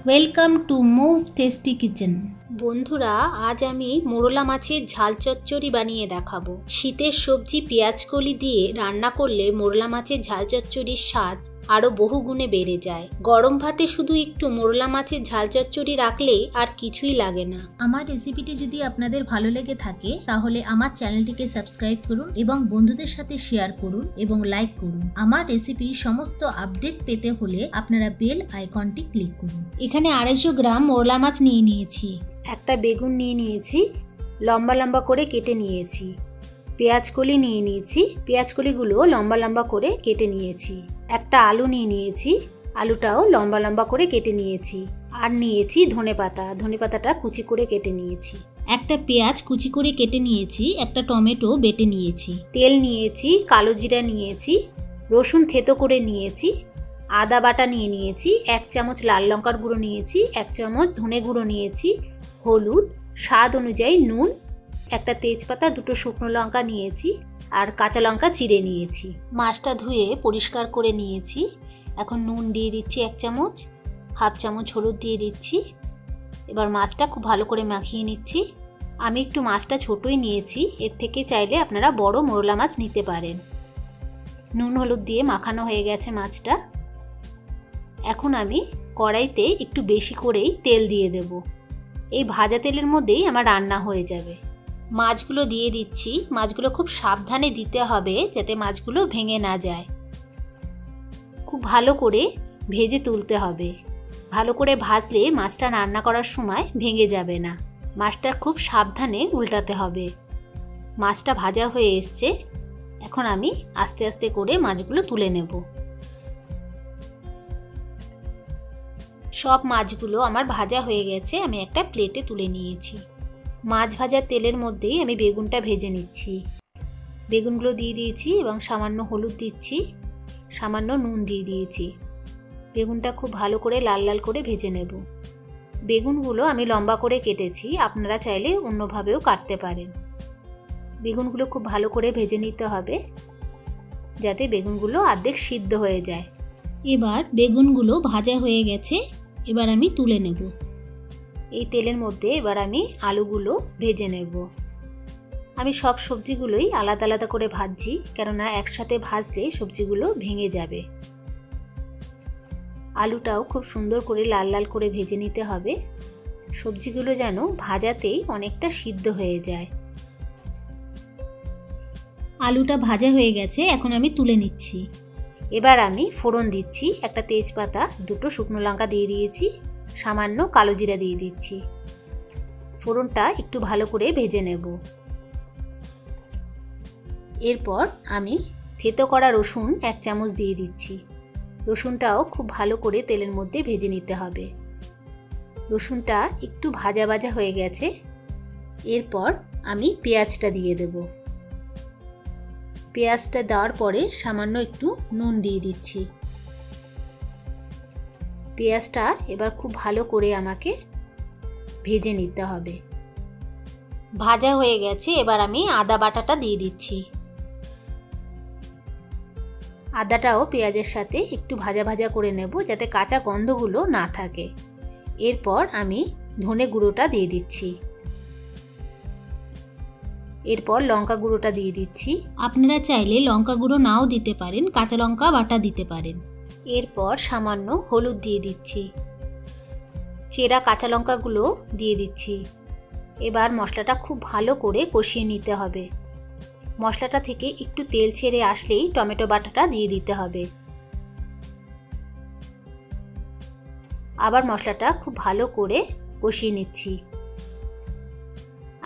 Welcome to মৌস tasty kitchen. বন্ধুরা, আজ আমি মোরলা মাছের ঝাল চচ্চড়ি বানিয়ে দেখাবো। শীতের সবজি পেঁয়াজকলি দিয়ে রান্না করলে মোরলা মাছের ঝাল চচ্চড়ির স্বাদ আরও বহুগুণে বেড়ে যায়। গরম ভাতে শুধু একটু মোরলা মাছের ঝাল চচ্চড়ি রাখলেই আর কিছুই লাগে না। আমার রেসিপিটি যদি আপনাদের ভালো লেগে থাকে তাহলে আমার চ্যানেলটিকে সাবস্ক্রাইব করুন এবং বন্ধুদের সাথে শেয়ার করুন এবং লাইক করুন। আমার রেসিপির সমস্ত আপডেট পেতে হলে আপনারা বেল আইকনটি ক্লিক করুন। এখানে 250 গ্রাম মোরলা মাছ নিয়ে নিয়েছি। একটা বেগুন নিয়ে নিয়েছি, লম্বা লম্বা করে কেটে নিয়েছি। পেঁয়াজকলি নিয়ে নিয়েছি, পেঁয়াজকলিগুলো লম্বা লম্বা করে কেটে নিয়েছি। একটা আলু নিয়ে নিয়েছি, আলুটাও লম্বা লম্বা করে কেটে নিয়েছি। আর নিয়েছি ধনেপাতা, ধনেপাতাটা কুচি করে কেটে নিয়েছি। একটা পেঁয়াজ কুচি করে কেটে নিয়েছি, একটা টমেটো বেটে নিয়েছি। তেল নিয়েছি, কালো জিরা নিয়েছি, রসুন থেতো করে নিয়েছি, আদা বাটা নিয়ে নিয়েছি, 1 চামচ লাল লঙ্কার গুঁড়ো নিয়েছি, 1 চামচ ধনে গুঁড়ো নিয়েছি, হলুদ, স্বাদ অনুযায়ী নুন, একটা তেজপাতা, 2টো শুকনো লঙ্কা নিয়েছি আর কাঁচা লঙ্কা চিড়ে নিয়েছি। মাছটা ধুয়ে পরিষ্কার করে নিয়েছি। এখন নুন দিয়ে দিচ্ছি 1 চামচ, 1/2 চামচ হলুদ দিয়ে দিচ্ছি। এবার মাছটা খুব ভালো করে মাখিয়ে নিচ্ছি। আমি একটু মাছটা ছোটই নিয়েছি, এর থেকে চাইলে আপনারা বড় মোরলা মাছ নিতে পারেন। নুন হলুদ দিয়ে মাখানো হয়ে গেছে মাছটা। এখন আমি কড়াইতে একটু বেশি করেই তেল দিয়ে দেব। এই ভাজা তেলের মধ্যেই আমার রান্না হয়ে যাবে। মাছগুলো দিয়ে দিচ্ছি। মাছগুলো খুব সাবধানে দিতে হবে যাতে মাছগুলো ভেঙে না যায়। খুব ভালো করে ভেজে তুলতে হবে। ভালো করে ভাজলে মাছটা রান্না করার সময় ভেঙে যাবে না। মাছটা খুব সাবধানে উল্টাতে হবে। মাছটা ভাজা হয়ে এসছে। এখন আমি আস্তে আস্তে করে মাছগুলো তুলে নেব। সব মাছগুলো আমার ভাজা হয়ে গেছে, আমি একটা প্লেটে তুলে নিয়েছি। মাছ ভাজার তেলের মধ্যেই আমি বেগুনটা ভেজে নিচ্ছি। বেগুনগুলো দিয়ে দিয়েছি এবং সামান্য হলুদ দিচ্ছি, সামান্য নুন দিয়ে দিয়েছি। বেগুনটা খুব ভালো করে লাল লাল করে ভেজে নেব। বেগুনগুলো আমি লম্বা করে কেটেছি, আপনারা চাইলে অন্যভাবেও কাটতে পারেন। বেগুনগুলো খুব ভালো করে ভেজে নিতে হবে যাতে বেগুনগুলো অর্ধেক সিদ্ধ হয়ে যায়। এবার বেগুনগুলো ভাজা হয়ে গেছে, এবার আমি তুলে নেব। এই তেলের মধ্যে এবার আমি আলুগুলো ভেজে নেব। আমি সব সবজিগুলোই আলাদা আলাদা করে ভাজছি, কেননা একসাথে ভাজলে সবজিগুলো ভেঙে যাবে। আলুটাও খুব সুন্দর করে লাল লাল করে ভেজে নিতে হবে। সবজিগুলো যেন ভাজাতেই অনেকটা সিদ্ধ হয়ে যায়। আলুটা ভাজা হয়ে গেছে, এখন আমি তুলে নিচ্ছি। এবার আমি ফোড়ন দিচ্ছি। একটা তেজপাতা, 2টো শুকনো লঙ্কা দিয়ে দিয়েছি, সামান্য কালো জিরা দিয়ে দিচ্ছি। ফোড়নটা একটু ভালো করে ভেজে নেব। এরপর আমি থেতো করা রসুন 1 চামচ দিয়ে দিচ্ছি। রসুনটাও খুব ভালো করে তেলের মধ্যে ভেজে নিতে হবে। রসুনটা একটু ভাজা ভাজা হয়ে গেছে। এরপর আমি পেঁয়াজটা দিয়ে দেব। পেঁয়াজটা দেওয়ার পরে সামান্য একটু নুন দিয়ে দিচ্ছি। পেঁয়াজটা এবার খুব ভালো করে আমাকে ভেজে নিতে হবে। ভাজা হয়ে গেছে, এবার আমি আদা বাটাটা দিয়ে দিচ্ছি। আদাটাও পেঁয়াজের সাথে একটু ভাজা ভাজা করে নেব যাতে কাঁচা গন্ধগুলো না থাকে। এরপর আমি ধনে গুঁড়োটা দিয়ে দিচ্ছি। এরপর লঙ্কা গুঁড়োটা দিয়ে দিচ্ছি। আপনারা চাইলে লঙ্কা গুঁড়ো নাও দিতে পারেন, কাঁচা লঙ্কা বাটা দিতে পারেন। এরপর সামান্য হলুদ দিয়ে দিচ্ছি। চেরা কাঁচা লঙ্কাগুলো দিয়ে দিচ্ছি। এবার মশলাটা খুব ভালো করে কষিয়ে নিতে হবে। মশলাটা থেকে একটু তেল ছেড়ে আসলেই টমেটো বাটাটা দিয়ে দিতে হবে। আবার মশলাটা খুব ভালো করে কষিয়ে নিচ্ছি।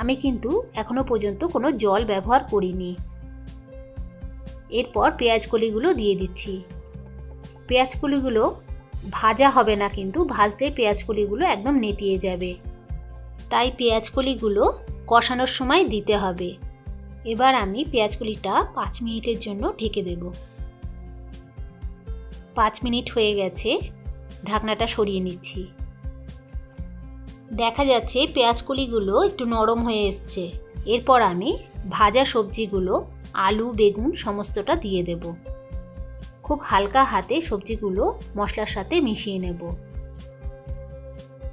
আমি কিন্তু এখনো পর্যন্ত কোনো জল ব্যবহার করিনি। এরপর পেঁয়াজকলিগুলো দিয়ে দিচ্ছি। পেঁয়াজকলিগুলো ভাজা হবে না, কিন্তু ভাজলে পেঁয়াজকলিগুলো একদম নেতিয়ে যাবে, তাই পেঁয়াজকলিগুলো কষানোর সময় দিতে হবে। এবার আমি পেঁয়াজকলিটা 5 মিনিটের জন্য ঢেকে দেব। 5 মিনিট হয়ে গেছে, ঢাকনাটা সরিয়ে নিচ্ছি। দেখা যাচ্ছে পেঁয়াজকলিগুলো একটু নরম হয়ে এসছে। এরপর আমি ভাজা সবজিগুলো, আলু, বেগুন সমস্তটা দিয়ে দেব। খুব হালকা হাতে সবজিগুলো মশলার সাথে মিশিয়ে নেব।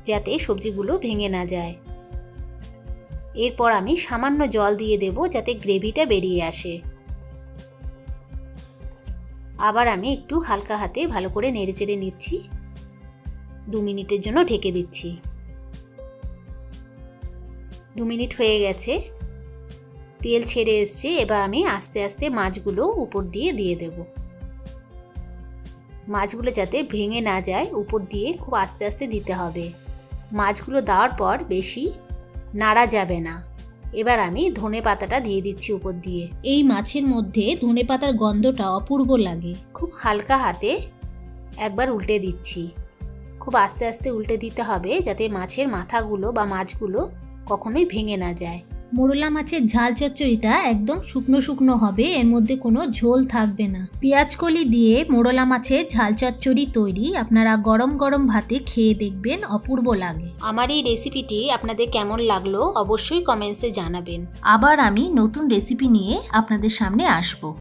যাতে সবজিগুলো ভেঙে না যায়। এরপর আমি সামান্য জল দিয়ে দেব যাতে গ্রেভিটা বেরিয়ে আসে। আবার আমি একটু হালকা হাতে ভালো করে নেড়েচেড়ে নিচ্ছি। 2 মিনিটের জন্য ঢেকে দিচ্ছি। 2 মিনিট হয়ে গেছে, তেল ছেড়ে এসছে। এবার আমি আস্তে আস্তে মাছগুলো উপর দিয়ে দেব। মাছগুলো যাতে ভেঙে না যায় উপর দিয়ে খুব আস্তে আস্তে দিতে হবে। মাছগুলো দেওয়ার পর বেশি নাড়া যাবে না। এবার আমি ধনেপাতাটা দিয়ে দিচ্ছি উপর দিয়ে। এই মাছের মধ্যে ধনেপাতার গন্ধটা অপূর্ব লাগে। খুব হালকা হাতে একবার উল্টে দিচ্ছি। খুব আস্তে আস্তে উল্টে দিতে হবে যাতে মাছের মাথাগুলো বা মাছগুলো কখনোই ভেঙে না যায়। মোরলা মাছের ঝাল চচ্চড়িটা একদম শুকনো শুকনো হবে, এর মধ্যে কোনো ঝোল থাকবে না। পেঁয়াজ কলি দিয়ে মোরলা মাছের ঝাল চচ্চড়ি তৈরি। আপনারা গরম গরম ভাতে খেয়ে দেখবেন, অপূর্ব লাগে। আমার এই রেসিপিটি আপনাদের কেমন লাগলো অবশ্যই কমেন্টসে জানাবেন। আবার আমি নতুন রেসিপি নিয়ে আপনাদের সামনে আসবো।